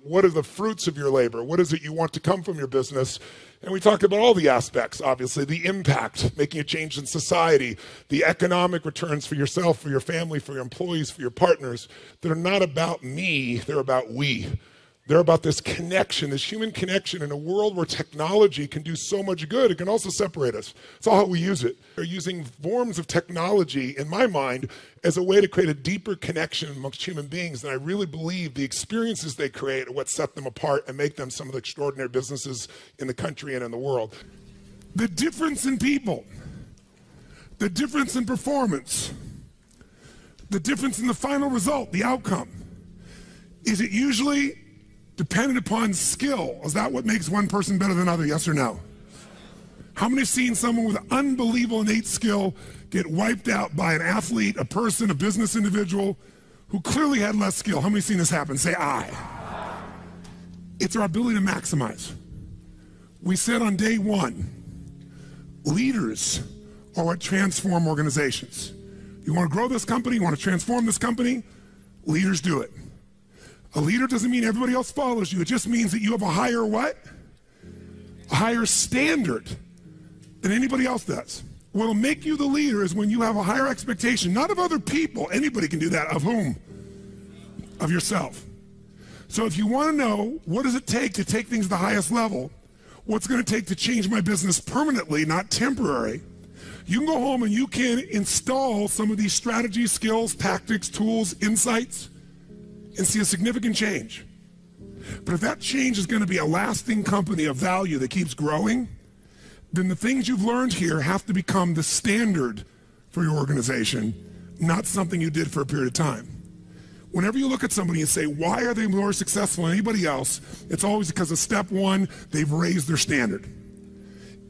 what are the fruits of your labor? What is it you want to come from your business? And we talked about all the aspects, obviously, the impact, making a change in society, the economic returns for yourself, for your family, for your employees, for your partners, that are not about me, they're about we. They're about this connection, this human connection in a world where technology can do so much good. It can also separate us. It's all how we use it. They're using forms of technology, in my mind, as a way to create a deeper connection amongst human beings. And I really believe the experiences they create are what set them apart and make them some of the extraordinary businesses in the country and in the world. The difference in people, the difference in performance, the difference in the final result, the outcome, is it usually dependent upon skill? Is that what makes one person better than another, yes or no? How many have seen someone with unbelievable innate skill get wiped out by an athlete, a person, a business individual who clearly had less skill? How many have seen this happen? Say aye. It's our ability to maximize. We said on day one, leaders are what transform organizations. You want to grow this company, you want to transform this company, leaders do it. A leader doesn't mean everybody else follows you. It just means that you have a higher what? A higher standard than anybody else does. What'll make you the leader is when you have a higher expectation, not of other people. Anybody can do that. Of whom? Of yourself. So if you want to know what does it take to take things to the highest level, what's going to take to change my business permanently, not temporary, you can go home and you can install some of these strategies, skills, tactics, tools, insights, and see a significant change. But if that change is going to be a lasting company of value that keeps growing, then the things you've learned here have to become the standard for your organization, not something you did for a period of time. Whenever you look at somebody and say, why are they more successful than anybody else? It's always because of step one, they've raised their standard.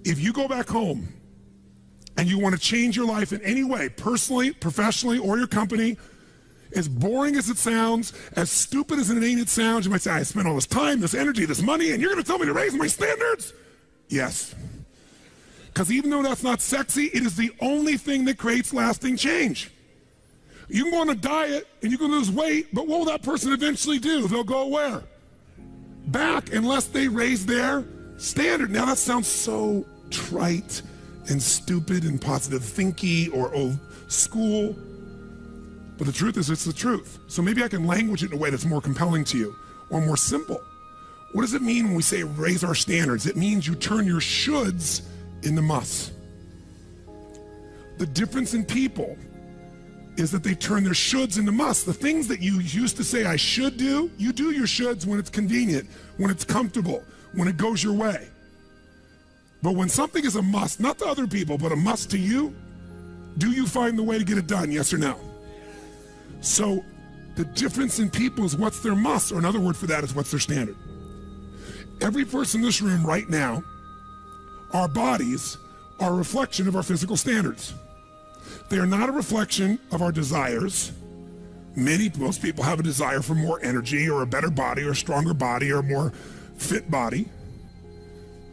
If you go back home and you want to change your life in any way, personally, professionally, or your company, as boring as it sounds, as stupid as it ain't it sounds, you might say, I spent all this time, this energy, this money, and you're going to tell me to raise my standards? Yes. Because even though that's not sexy, it is the only thing that creates lasting change. You can go on a diet and you can lose weight, but what will that person eventually do? They'll go where? Back, unless they raise their standard. Now that sounds so trite and stupid and positive thinky or old school. But the truth is, it's the truth. So maybe I can language it in a way that's more compelling to you or more simple. What does it mean when we say raise our standards? It means you turn your shoulds into musts. The difference in people is that they turn their shoulds into musts. The things that you used to say I should do, you do your shoulds when it's convenient, when it's comfortable, when it goes your way. But when something is a must, not to other people, but a must to you, do you find the way to get it done, yes or no? So the difference in people is what's their must, or another word for that is what's their standard. Every person in this room right now, our bodies are a reflection of our physical standards. They are not a reflection of our desires. Most people have a desire for more energy or a better body or a stronger body or a more fit body.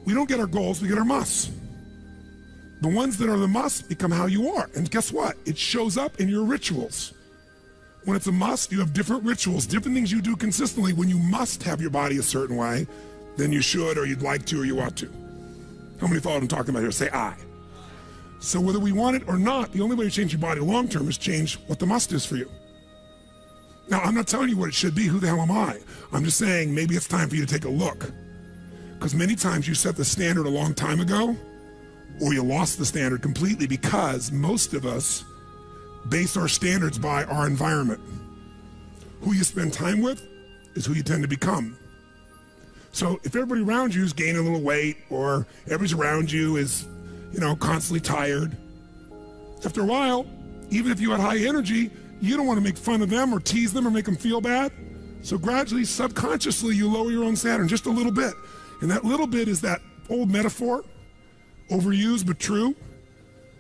We don't get our goals, we get our musts. The ones that are the musts become how you are. And guess what? It shows up in your rituals. When it's a must, you have different rituals, different things you do consistently when you must have your body a certain way than you should or you'd like to or you ought to. How many follow what I'm talking about here? Say aye. So whether we want it or not, the only way to change your body long term is change what the must is for you. Now, I'm not telling you what it should be. Who the hell am I? I'm just saying maybe it's time for you to take a look. Because many times you set the standard a long time ago, or you lost the standard completely because most of us base our standards by our environment. Who you spend time with is who you tend to become. So if everybody around you is gaining a little weight, or everybody around you is, constantly tired, after a while, even if you had high energy, you don't want to make fun of them or tease them or make them feel bad. So gradually, subconsciously, you lower your own standard just a little bit. And that little bit is that old metaphor, overused but true.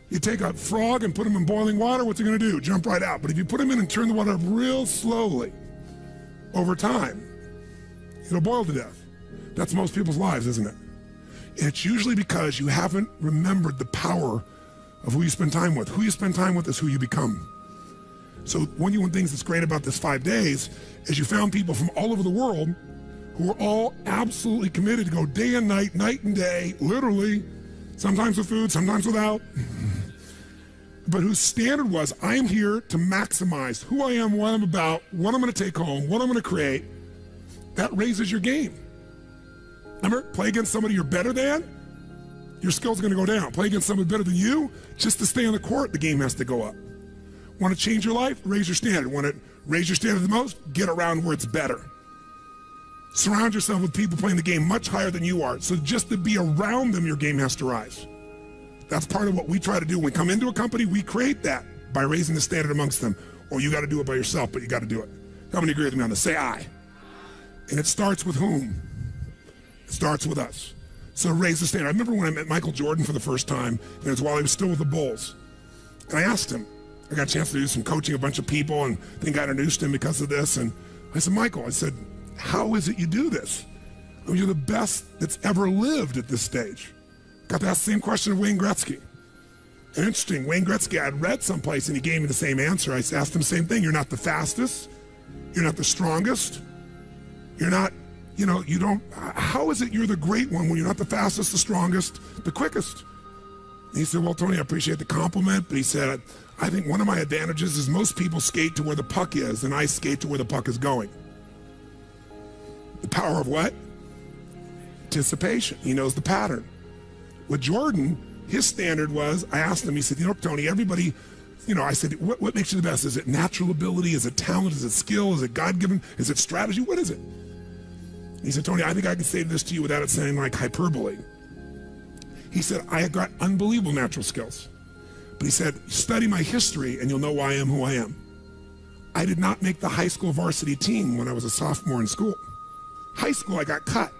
You take a frog and put him in boiling water, what's he going to do? Jump right out. But if you put him in and turn the water up real slowly, over time, it'll boil to death. That's most people's lives, isn't it? And it's usually because you haven't remembered the power of who you spend time with. Who you spend time with is who you become. So one of the things that's great about this 5 days is you found people from all over the world who who are all absolutely committed to go day and night, night and day, literally, sometimes with food, sometimes without, but whose standard was, I am here to maximize who I am, what I'm about, what I'm going to take home, what I'm going to create. That raises your game. Remember, play against somebody you're better than, your skills are going to go down. Play against somebody better than you, just to stay on the court, the game has to go up. Want to change your life? Raise your standard. Want to raise your standard the most? Get around where it's better. Surround yourself with people playing the game much higher than you are. So just to be around them, your game has to rise. That's part of what we try to do. When we come into a company, we create that by raising the standard amongst them. Or you got to do it by yourself, but you got to do it. How many agree with me on this? Say I. And it starts with whom? It starts with us. So raise the standard. I remember when I met Michael Jordan for the first time, and it was while he was still with the Bulls. And I asked him, I got a chance to do some coaching, a bunch of people, and I think I introduced him because of this. And I said, Michael, I said, how is it you do this? I mean, you're the best that's ever lived at this stage. Got to ask the same question of Wayne Gretzky. And interesting, Wayne Gretzky, I had read someplace and he gave me the same answer. I asked him the same thing. You're not the fastest. You're not the strongest. You're not, you don't, how is it you're the great one when you're not the fastest, the strongest, the quickest? And he said, well, Tony, I appreciate the compliment, but he said, I think one of my advantages is most people skate to where the puck is, and I skate to where the puck is going. The power of what? Anticipation. He knows the pattern. With Jordan, his standard was, I asked him, he said, Tony, everybody, I said, what makes you the best? Is it natural ability? Is it talent? Is it skill? Is it God-given? Is it strategy? What is it? He said, Tony, I think I can say this to you without it sounding like hyperbole. He said, I have got unbelievable natural skills. But he said, study my history and you'll know why I am who I am. I did not make the high school varsity team when I was a sophomore in school. High school, I got cut.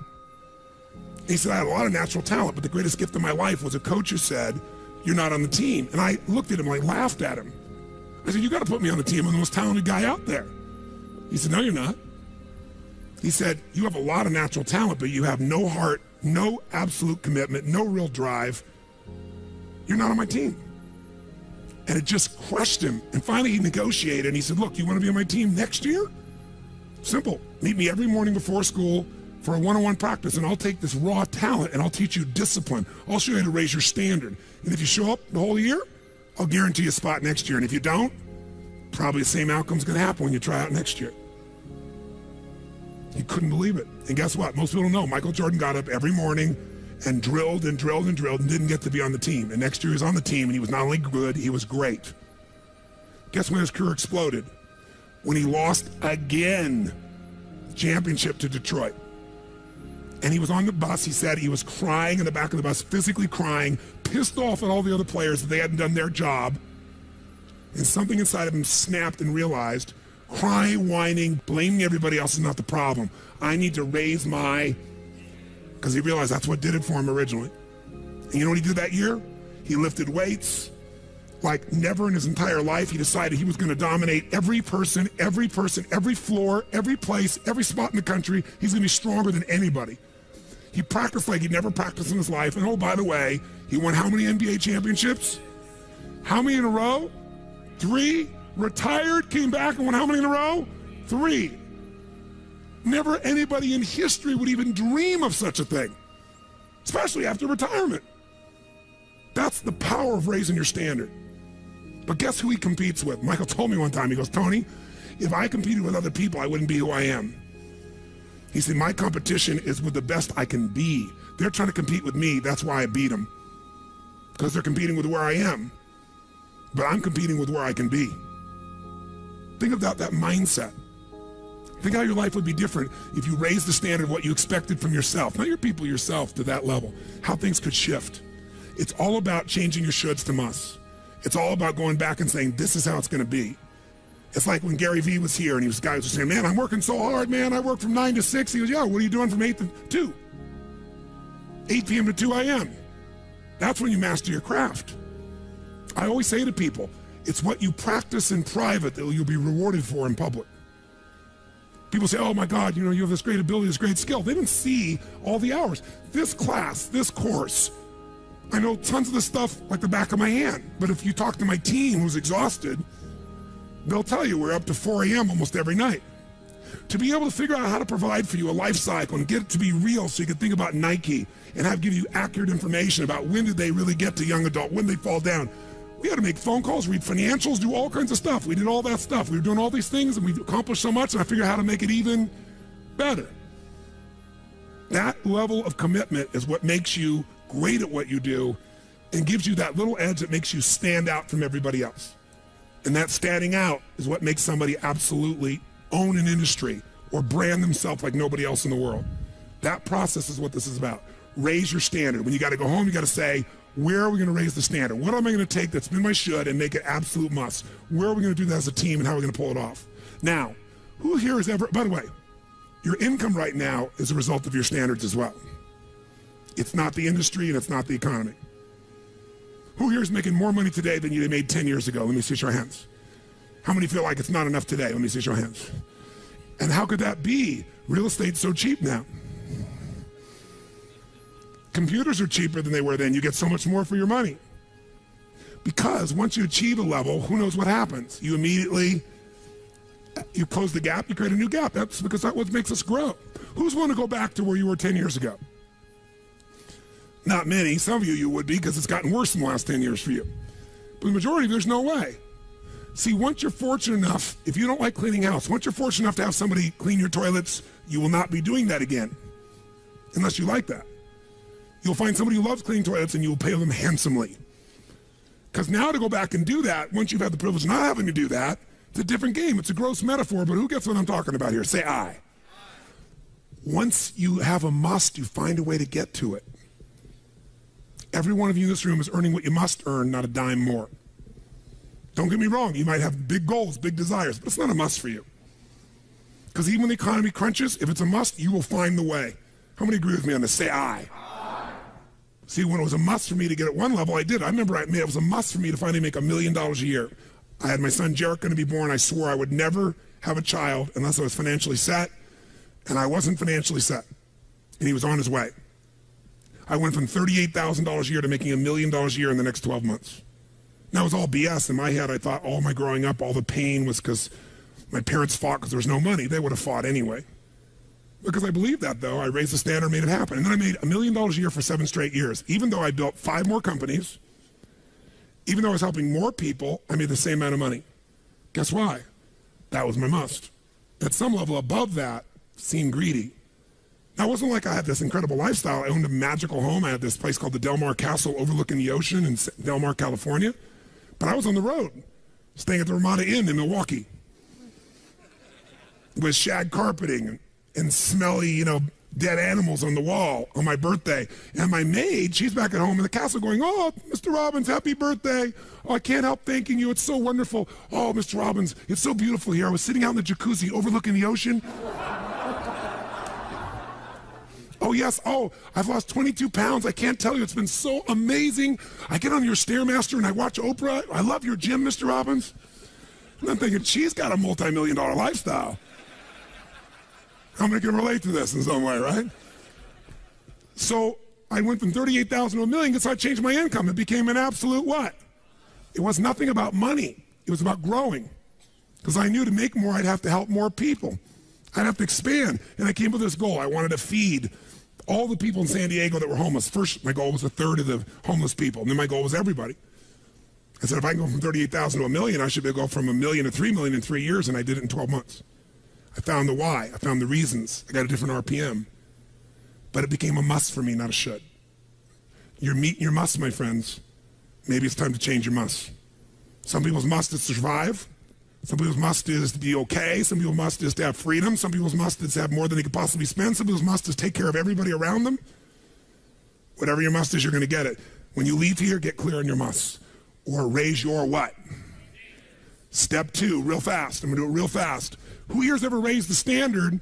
He said, I had a lot of natural talent, but the greatest gift of my life was a coach who said, you're not on the team. And I looked at him, I laughed at him. I said, you got to put me on the team. I'm the most talented guy out there. He said, no, you're not. He said, you have a lot of natural talent, but you have no heart, no absolute commitment, no real drive. You're not on my team. And it just crushed him. And finally he negotiated and he said, look, you want to be on my team next year? Simple. Meet me every morning before school for a one-on-one practice, and I'll take this raw talent and I'll teach you discipline. I'll show you how to raise your standard. And if you show up the whole year, I'll guarantee you a spot next year. And if you don't, probably the same outcome's going to happen when you try out next year. He couldn't believe it. And guess what? Most people don't know. Michael Jordan got up every morning and drilled and drilled and drilled and didn't get to be on the team. And next year he was on the team and he was not only good, he was great. Guess when his career exploded? When he lost again, championship to Detroit. And he was on the bus, he said he was crying in the back of the bus, physically crying, pissed off at all the other players that they hadn't done their job. And something inside of him snapped and realized, crying, whining, blaming everybody else is not the problem. I need to raise my, because he realized that's what did it for him originally. And you know what he did that year? He lifted weights like never in his entire life. He decided he was going to dominate every person, every floor, every place, every spot in the country. He's going to be stronger than anybody. He practiced like he'd never practiced in his life. And oh, by the way, he won how many NBA championships? How many in a row? 3. Retired, came back and won how many in a row? 3. Never anybody in history would even dream of such a thing, especially after retirement. That's the power of raising your standard. But guess who he competes with? Michael told me one time, he goes, Tony, if I competed with other people, I wouldn't be who I am. He said, my competition is with the best I can be. They're trying to compete with me. That's why I beat them. Because they're competing with where I am. But I'm competing with where I can be. Think about that mindset. Think how your life would be different if you raised the standard of what you expected from yourself, not your people, yourself, to that level. How things could shift. It's all about changing your shoulds to musts. It's all about going back and saying, this is how it's going to be. It's like when Gary Vee was here and guys were saying, man, I'm working so hard, man. I work from 9 to 6. He goes, yeah, what are you doing from 8 to 2? 8 p.m. to 2 a.m. That's when you master your craft. I always say to people, it's what you practice in private that you'll be rewarded for in public. People say, oh my God, you have this great ability, this great skill. They didn't see all the hours. This class, this course, I know tons of this stuff like the back of my hand. But if you talk to my team who's exhausted, they'll tell you we're up to 4 a.m. almost every night. To be able to figure out how to provide for you a life cycle and get it to be real so you can think about Nike and give you accurate information about when did they really get to young adult, when they fall down. We had to make phone calls, read financials, do all kinds of stuff. We did all that stuff. We were doing all these things and we've accomplished so much, and I figured out how to make it even better. That level of commitment is what makes you great at what you do and gives you that little edge that makes you stand out from everybody else. And that standing out is what makes somebody absolutely own an industry or brand themselves like nobody else in the world. That process is what this is about. Raise your standard. When you got to go home, you got to say, where are we going to raise the standard? What am I going to take that's been my should and make it absolute must? Where are we going to do that as a team and how are we going to pull it off? Now, who here has ever, by the way, your income right now is a result of your standards as well. It's not the industry and it's not the economy. Who here is making more money today than you made 10 years ago? Let me see your hands. How many feel like it's not enough today? Let me see your hands. And how could that be? Real estate's so cheap now. Computers are cheaper than they were then. You get so much more for your money. Because once you achieve a level, who knows what happens? You immediately, you close the gap, you create a new gap. That's because that's what makes us grow. Who's want to go back to where you were 10 years ago? Not many. Some of you would be, because it's gotten worse in the last 10 years for you. But the majority, there's no way. See, once you're fortunate enough, if you don't like cleaning house, once you're fortunate enough to have somebody clean your toilets, you will not be doing that again, unless you like that. You'll find somebody who loves cleaning toilets and you'll pay them handsomely. Because now to go back and do that, once you've had the privilege of not having to do that, it's a different game. It's a gross metaphor, but who gets what I'm talking about here? Say I. Once you have a must, you find a way to get to it. Every one of you in this room is earning what you must earn, not a dime more. Don't get me wrong, you might have big goals, big desires, but it's not a must for you. Because even when the economy crunches, if it's a must, you will find the way. How many agree with me on this? Say I. See, when it was a must for me to get at one level, I did. I remember it was a must for me to finally make $1 million a year. I had my son Jarek going to be born. I swore I would never have a child unless I was financially set, and I wasn't financially set, and he was on his way. I went from $38,000 a year to making $1 million a year in the next 12 months. That was all BS. In my head, I thought all my growing up, all the pain was because my parents fought because there was no money. They would have fought anyway. Because I believed that, though. I raised the standard, made it happen. And then I made $1 million a year for 7 straight years. Even though I built 5 more companies, even though I was helping more people, I made the same amount of money. Guess why? That was my must. At some level above that, seemed greedy. Now, it wasn't like I had this incredible lifestyle. I owned a magical home. I had this place called the Del Mar Castle overlooking the ocean in Del Mar, California. But I was on the road, staying at the Ramada Inn in Milwaukee with shag carpeting and smelly, dead animals on the wall on my birthday. And my maid, she's back at home in the castle going, "Oh, Mr. Robbins, happy birthday. Oh, I can't help thanking you. It's so wonderful. Oh, Mr. Robbins, it's so beautiful here. I was sitting out in the jacuzzi overlooking the ocean. Oh, yes. Oh, I've lost 22 pounds. I can't tell you. It's been so amazing. I get on your Stairmaster and I watch Oprah. I love your gym, Mr. Robbins." And I'm thinking, she's got a multi-million-dollar lifestyle. How many can relate to this in some way, right? So I went from 38,000 to $1 million because I changed my income. It became an absolute what? It was nothing about money. It was about growing. Because I knew to make more, I'd have to help more people. I'd have to expand. And I came up with this goal. I wanted to feed all the people in San Diego that were homeless. First, my goal was 1/3 of the homeless people. And then my goal was everybody. I said, if I can go from 38,000 to $1 million, I should be able to go from $1 million to $3 million in 3 years. And I did it in 12 months. I found the why. I found the reasons. I got a different RPM. But it became a must for me, not a should. You're meeting your must, my friends. Maybe it's time to change your must. Some people's must is to survive. Some people's must is to be okay. Some people's must is to have freedom. Some people's must is to have more than they could possibly spend. Some people's must is take care of everybody around them. Whatever your must is, you're going to get it. When you leave here, get clear on your must. Or raise your what? Step 2, real fast. I'm going to do it real fast. Who here's ever raised the standard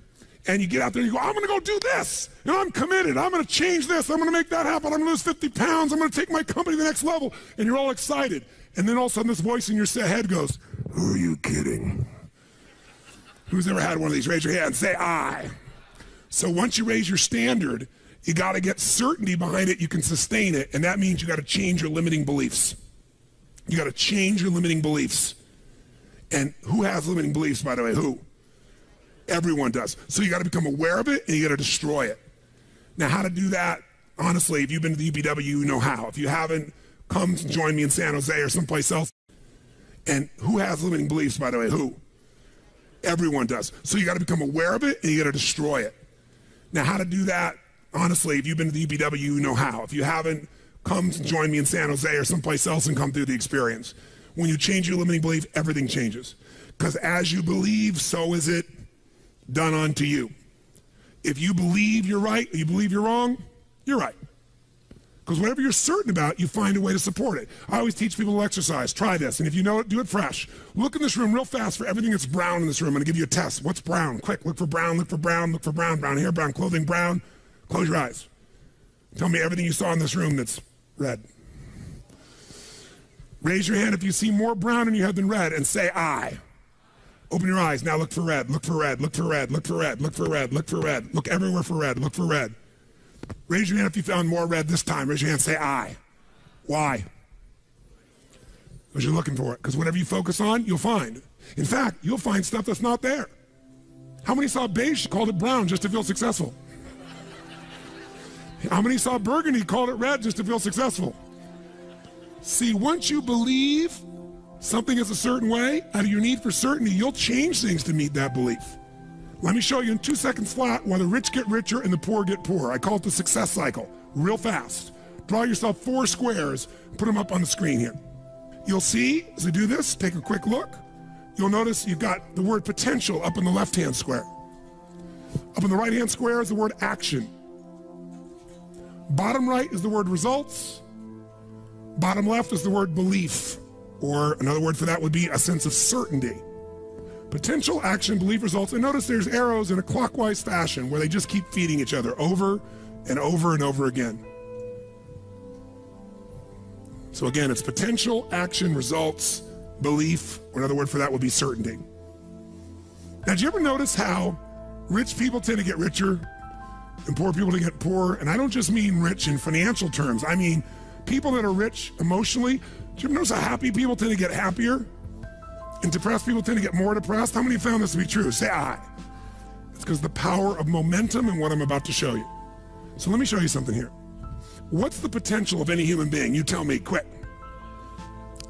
and you get out there and you go, I'm going to go do this. And I'm committed. I'm going to change this. I'm going to make that happen. I'm going to lose 50 pounds. I'm going to take my company to the next level. And you're all excited. And then all of a sudden this voice in your head goes, who are you kidding? Who's ever had one of these? Raise your hand. Say I. So once you raise your standard, you got to get certainty behind it. You can sustain it. And that means you got to change your limiting beliefs. You got to change your limiting beliefs. And who has limiting beliefs, by the way? Who? Everyone does. So you got to become aware of it and you got to destroy it. Now, how to do that? Honestly, if you've been to the UPW, you know how. If you haven't, come join me in San Jose or someplace else. And who has limiting beliefs, by the way? Who? Everyone does. So you got to become aware of it and you got to destroy it. Now, how to do that? Honestly, if you've been to the UPW, you know how. If you haven't, come join me in San Jose or someplace else and come through the experience. When you change your limiting belief, everything changes. Because as you believe, so is it done unto you. If you believe you're right or you believe you're wrong, you're right. Because whatever you're certain about, you find a way to support it. I always teach people to exercise. Try this. And if you know it, do it fresh. Look in this room real fast for everything that's brown in this room. I'm going to give you a test. What's brown? Quick, look for brown, look for brown, look for brown. Brown hair, brown clothing, brown. Close your eyes. Tell me everything you saw in this room that's red. Raise your hand if you see more brown in your head than red and say I. Open your eyes. Now look for red. Look for red. Look for red. Look for red. Look for red. Look for red. Look everywhere for red. Look for red. Raise your hand if you found more red this time. Raise your hand. Say I. Why? Because you're looking for it. Because whatever you focus on, you'll find. In fact, you'll find stuff that's not there. How many saw beige, called it brown just to feel successful? How many saw burgundy, called it red just to feel successful? See, once you believe something is a certain way, out of your need for certainty, you'll change things to meet that belief. Let me show you in 2 seconds flat why the rich get richer and the poor get poorer. I call it the success cycle, real fast. Draw yourself 4 squares, put them up on the screen here. You'll see, as I do this, take a quick look, you'll notice you've got the word potential up in the left-hand square. Up in the right-hand square is the word action. Bottom right is the word results. Bottom left is the word belief, or another word for that would be a sense of certainty. Potential, action, belief, results. And notice there's arrows in a clockwise fashion where they just keep feeding each other over and over and over again. So again, it's potential, action, results, belief, or another word for that would be certainty. Now, did you ever notice how rich people tend to get richer and poor people to get poorer? And I don't just mean rich in financial terms. I mean people that are rich emotionally. Do you ever notice how happy people tend to get happier? And depressed people tend to get more depressed? How many found this to be true? Say I. It's because the power of momentum and what I'm about to show you. So let me show you something here. What's the potential of any human being? You tell me, quick.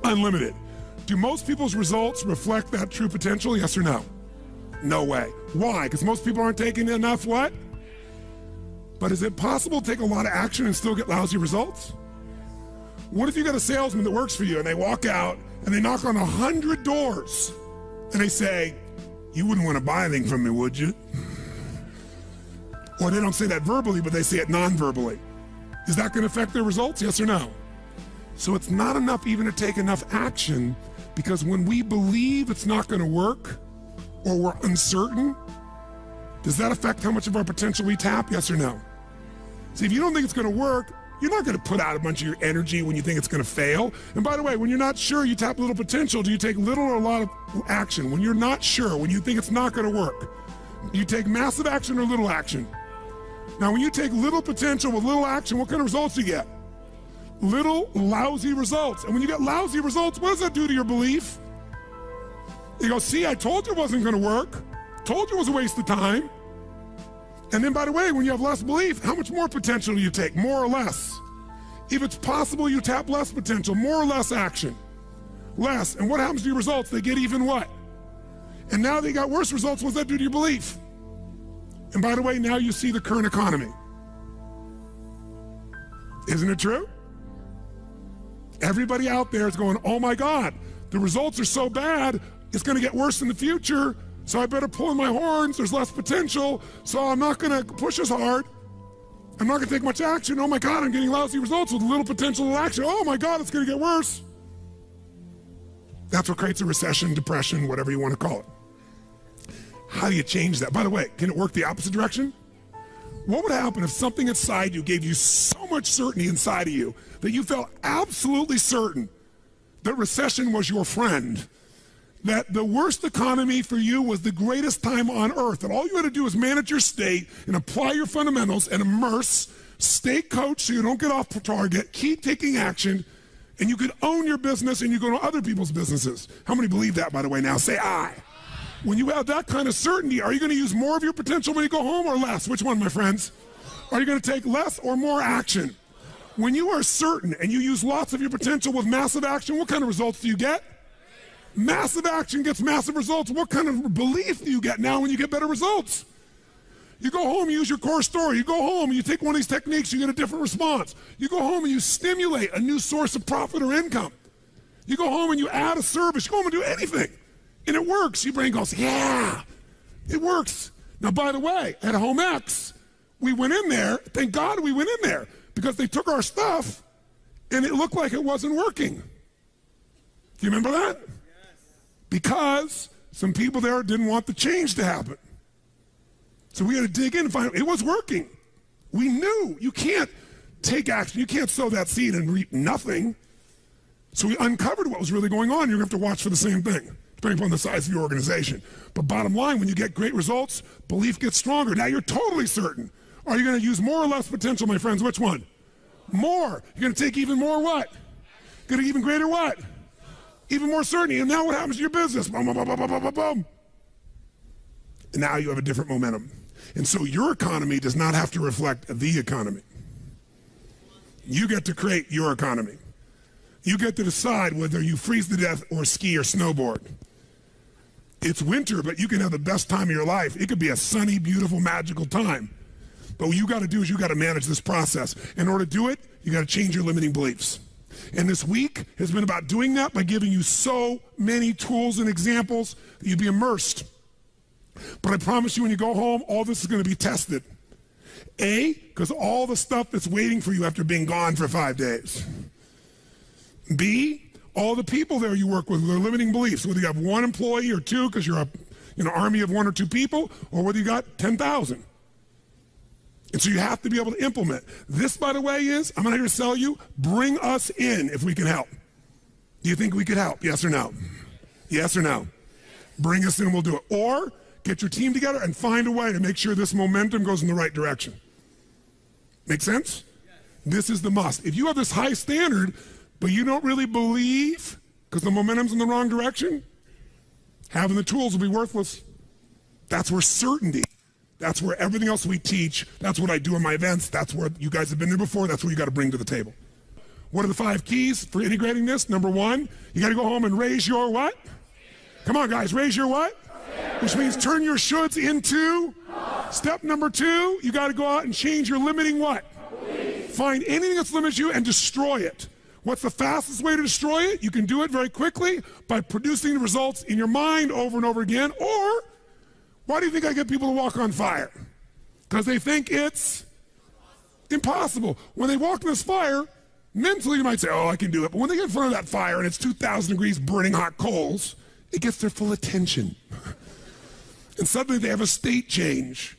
Unlimited. Do most people's results reflect that true potential? Yes or no? No way. Why? Because most people aren't taking enough what? But is it possible to take a lot of action and still get lousy results? What if you got a salesman that works for you and they walk out and they knock on 100 doors and they say, you wouldn't want to buy anything from me, would you? Or they don't say that verbally, but they say it non-verbally. Is that going to affect their results? Yes or no? So it's not enough even to take enough action, because when we believe it's not going to work or we're uncertain, does that affect how much of our potential we tap? Yes or no? See, if you don't think it's going to work, you're not going to put out a bunch of your energy when you think it's going to fail. And by the way, when you're not sure, you tap little potential. Do you take little or a lot of action? When you're not sure, when you think it's not going to work, you take massive action or little action? Now, when you take little potential with little action, what kind of results do you get? Little lousy results. And when you get lousy results, what does that do to your belief? You go, see, I told you it wasn't going to work. Told you it was a waste of time. And then, by the way, when you have less belief, how much more potential do you take? More or less? If it's possible, you tap less potential, more or less action. Less. And what happens to your results? They get even what? And now they got worse results. What does that do to your belief? And by the way, now you see the current economy. Isn't it true? Everybody out there is going, oh my God, the results are so bad, it's going to get worse in the future. So I better pull in my horns, there's less potential, so I'm not gonna push as hard. I'm not gonna take much action. Oh my God, I'm getting lousy results with little potential action. Oh my God, it's gonna get worse. That's what creates a recession, depression, whatever you wanna call it. How do you change that? By the way, can it work the opposite direction? What would happen if something inside you gave you so much certainty inside of you that you felt absolutely certain that recession was your friend? That the worst economy for you was the greatest time on earth, and all you had to do is manage your state and apply your fundamentals and immerse, stay coached so you don't get off target, keep taking action, and you could own your business and you go to other people's businesses. How many believe that, by the way, now? Say I. When you have that kind of certainty, are you going to use more of your potential when you go home or less? Which one, my friends? Are you going to take less or more action? When you are certain and you use lots of your potential with massive action, what kind of results do you get? Massive action gets massive results. What kind of belief do you get now when you get better results? You go home, you use your core story. You go home, you take one of these techniques, you get a different response. You go home and you stimulate a new source of profit or income. You go home and you add a service. You go home and do anything. And it works. Your brain goes, yeah, it works. Now, by the way, at Home X, we went in there. Thank God we went in there because they took our stuff and it looked like it wasn't working. Do you remember that? Yes. Because some people there didn't want the change to happen. So we had to dig in and find out it was working. We knew you can't take action. You can't sow that seed and reap nothing. So we uncovered what was really going on. You're going to have to watch for the same thing, depending upon the size of your organization. But bottom line, when you get great results, belief gets stronger. Now you're totally certain. Are you going to use more or less potential, my friends? Which one? More. You're going to take even more what? Going to even greater what? Even more certainty. And now what happens to your business? Boom, boom, boom, boom, boom, boom, boom. And now you have a different momentum. And so your economy does not have to reflect the economy. You get to create your economy. You get to decide whether you freeze to death or ski or snowboard. It's winter, but you can have the best time of your life. It could be a sunny, beautiful, magical time. But what you got to do is you got to manage this process. In order to do it, you got to change your limiting beliefs. And this week has been about doing that by giving you so many tools and examples that you'd be immersed. But I promise you when you go home, all this is going to be tested. A, because all the stuff that's waiting for you after being gone for 5 days. B, all the people there you work with, their limiting beliefs, whether you have one employee or two because you're a army of 1 or 2 people, or whether you got 10,000. And so you have to be able to implement. This, by the way, is, I'm not here to sell you, bring us in if we can help. Do you think we could help? Yes or no? Yes or no? Bring us in, we'll do it. Or get your team together and find a way to make sure this momentum goes in the right direction. Make sense? This is the must. If you have this high standard, but you don't really believe because the momentum's in the wrong direction, having the tools will be worthless. That's where certainty, that's where everything else we teach, that's what I do in my events, that's where you guys have been there before, that's what you got to bring to the table. What are the 5 keys for integrating this? Number 1, you got to go home and raise your what? Come on, guys, raise your what? Which means turn your shoulds into. Step number 2, you got to go out and change your limiting what? Find anything that's limited you and destroy it. What's the fastest way to destroy it? You can do it very quickly by producing the results in your mind over and over again. Or, why do you think I get people to walk on fire? Because they think it's impossible. When they walk in this fire, mentally you might say, oh, I can do it. But when they get in front of that fire and it's 2,000 degrees burning hot coals, it gets their full attention. And suddenly they have a state change.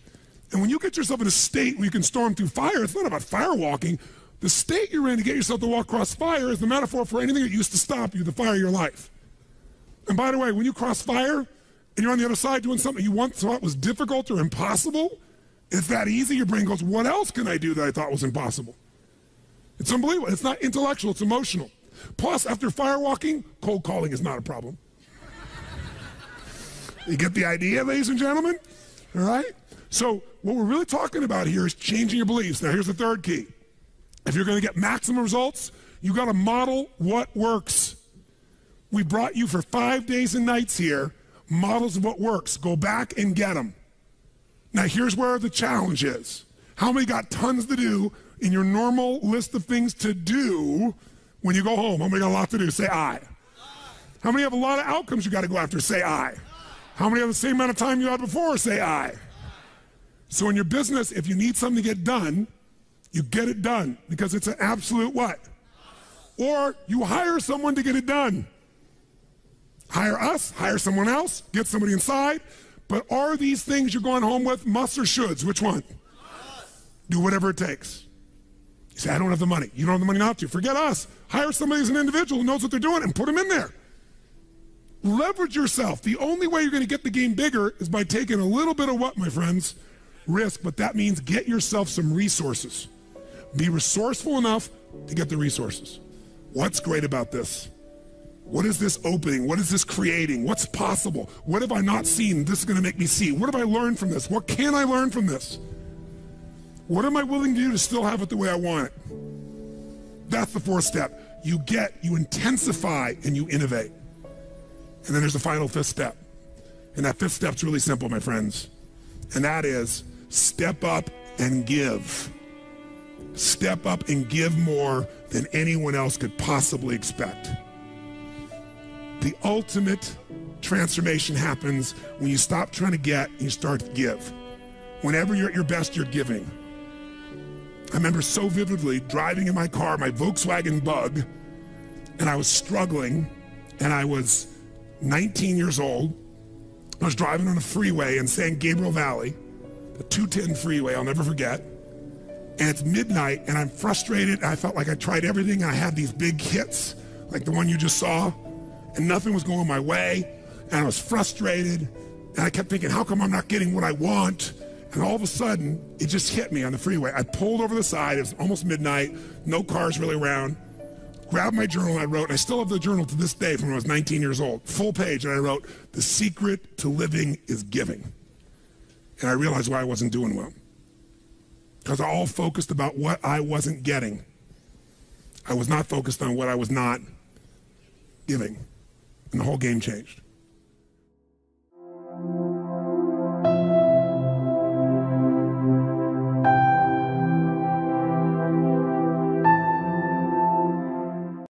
And when you get yourself in a state where you can storm through fire, it's not about fire walking. The state you're in to get yourself to walk across fire is the metaphor for anything that used to stop you, the fire of your life. And by the way, when you cross fire and you're on the other side doing something you once thought was difficult or impossible, it's that easy, your brain goes, what else can I do that I thought was impossible? It's unbelievable. It's not intellectual, it's emotional. Plus, after fire walking, cold calling is not a problem. You get the idea, ladies and gentlemen? All right? So what we're really talking about here is changing your beliefs. Now, here's the 3rd key. If you're going to get maximum results, you got to model what works. We brought you for 5 days and nights here, models of what works. Go back and get them. Now, here's where the challenge is. How many got tons to do in your normal list of things to do when you go home? How many got a lot to do? Say aye. How many have a lot of outcomes you got to go after? Say aye. How many have the same amount of time you had before? Say aye. So in your business, if you need something to get done, you get it done because it's an absolute what? Or you hire someone to get it done. Hire us, hire someone else, get somebody inside. But are these things you're going home with musts or shoulds? Which one? Do whatever it takes. You say, I don't have the money. You don't have the money not to. Forget us. Hire somebody as an individual who knows what they're doing and put them in there. Leverage yourself. The only way you're going to get the game bigger is by taking a little bit of what, my friends? Risk, but that means get yourself some resources. Be resourceful enough to get the resources. What's great about this? What is this opening? What is this creating? What's possible? What have I not seen? This is going to make me see. What have I learned from this? What can I learn from this? What am I willing to do to still have it the way I want it? That's the fourth step. You intensify, and you innovate. And then there's the final fifth step. And that fifth step's really simple, my friends. And that is step up and give. Step up and give more than anyone else could possibly expect. The ultimate transformation happens when you stop trying to get and you start to give. Whenever you're at your best, you're giving. I remember so vividly driving in my car, my Volkswagen Bug, and I was struggling, and I was 19 years old. I was driving on a freeway in San Gabriel Valley, the 210 freeway, I'll never forget. And it's midnight, and I'm frustrated. And I felt like I tried everything. I had these big hits, like the one you just saw, and nothing was going my way. And I was frustrated, and I kept thinking, how come I'm not getting what I want? And all of a sudden, it just hit me on the freeway. I pulled over the side. It was almost midnight, no cars really around. Grabbed my journal, and I wrote, and I still have the journal to this day from when I was 19 years old, full page, and I wrote, "The secret to living is giving." And I realized why I wasn't doing well. Because I all focused about what I wasn't getting. I was not focused on what I was not giving. And the whole game changed.